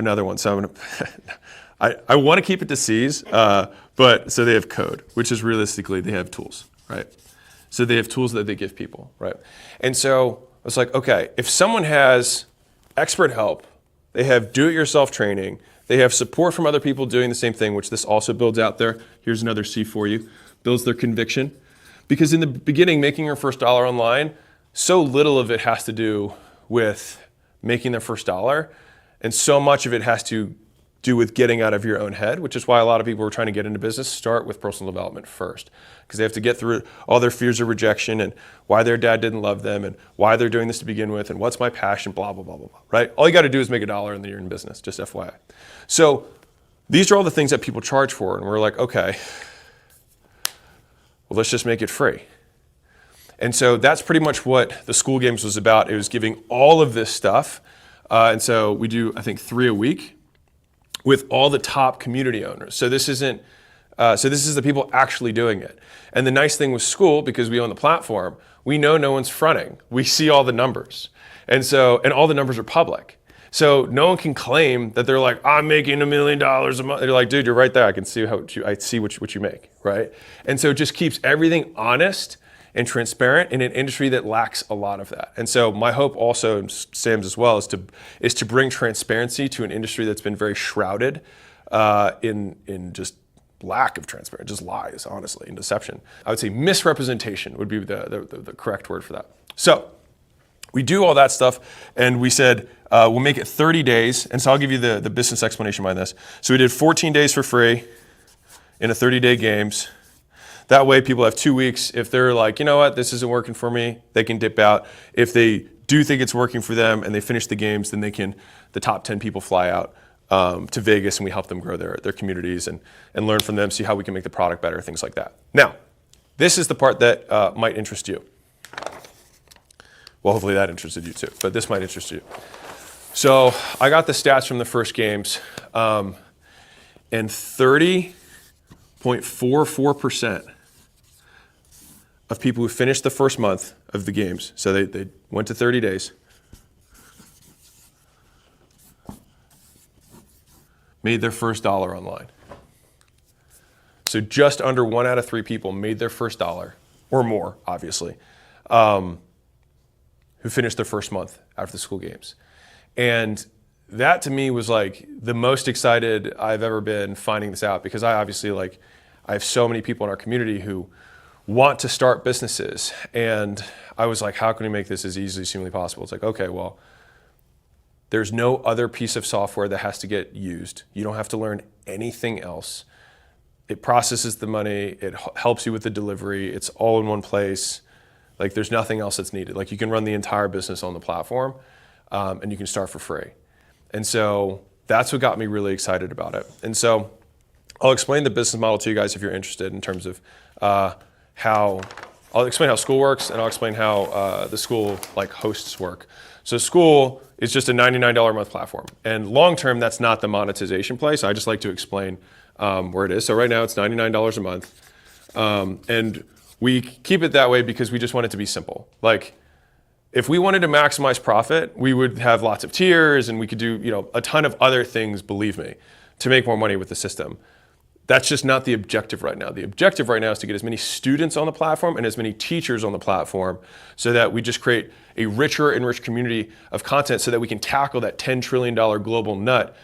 another one. So I'm gonna, I want to keep it to C's, but so they have code, which is realistically they have tools, right? So they have tools that they give people, right? And so it's like, okay, if someone has expert help, they have do-it-yourself training, they have support from other people doing the same thing, which this also builds out there. Here's another C for you, builds their conviction. Because in the beginning, making your first dollar online, so little of it has to do with making their first dollar, and so much of it has to do with getting out of your own head, which is why a lot of people who are trying to get into business start with personal development first, because they have to get through all their fears of rejection and why their dad didn't love them and why they're doing this to begin with and what's my passion, blah, blah, blah, blah, blah, right? All you got to do is make $1 and then you're in business, just FYI. So these are all the things that people charge for, and we're like, okay, well, let's just make it free. And so that's pretty much what the school games was about. It was giving all of this stuff. And so we do, I think, 3 a week with all the top community owners. So this isn't, so this is the people actually doing it. And the nice thing with school, because we own the platform, we know no one's fronting. We see all the numbers. And so, and all the numbers are public. So no one can claim that they're like, I'm making $1 million a month. They're like, dude, you're right there. I can see I see what you make, right? And so it just keeps everything honest and transparent in an industry that lacks a lot of that. And so my hope also, and Sam's as well, is to bring transparency to an industry that's been very shrouded in just lack of transparency, just lies, honestly, and deception. I would say misrepresentation would be the correct word for that. So we do all that stuff, and we said we'll make it 30 days. And so I'll give you the business explanation behind this. So we did 14 days for free in a 30-day games. That way people have 2 weeks. If they're like, you know what, this isn't working for me, they can dip out. If they do think it's working for them and they finish the games, then the top 10 people fly out to Vegas, and we help them grow their communities and learn from them, see how we can make the product better, things like that. Now, this is the part that might interest you. Well, hopefully that interested you too, but this might interest you. So I got the stats from the first games, and 30.44% of people who finished the first month of the games, so they went to 30 days, made their first dollar online. So just under 1 out of 3 people made their first dollar, or more, obviously, who finished their first month after the school games. And that to me was like the most excited I've ever been finding this out, because I obviously I have so many people in our community who want to start businesses. And I was like, how can we make this as easy as humanly possible? It's like, okay, well, there's no other piece of software that has to get used. You don't have to learn anything else. It processes the money. It helps you with the delivery. It's all in one place. Like there's nothing else that's needed. Like you can run the entire business on the platform, and you can start for free. And so that's what got me really excited about it. And so I'll explain the business model to you guys if you're interested, in terms of I'll explain how school works, and I'll explain how the school hosts work. So school is just a $99 a month platform. And long-term, that's not the monetization play. So I just like to explain where it is. So right now it's $99 a month. And we keep it that way because we just want it to be simple. Like if we wanted to maximize profit, we would have lots of tiers, and we could do a ton of other things, believe me, to make more money with the system. That's just not the objective right now. The objective right now is to get as many students on the platform and as many teachers on the platform, so that we just create a richer and rich community of content, so that we can tackle that $10 trillion global nut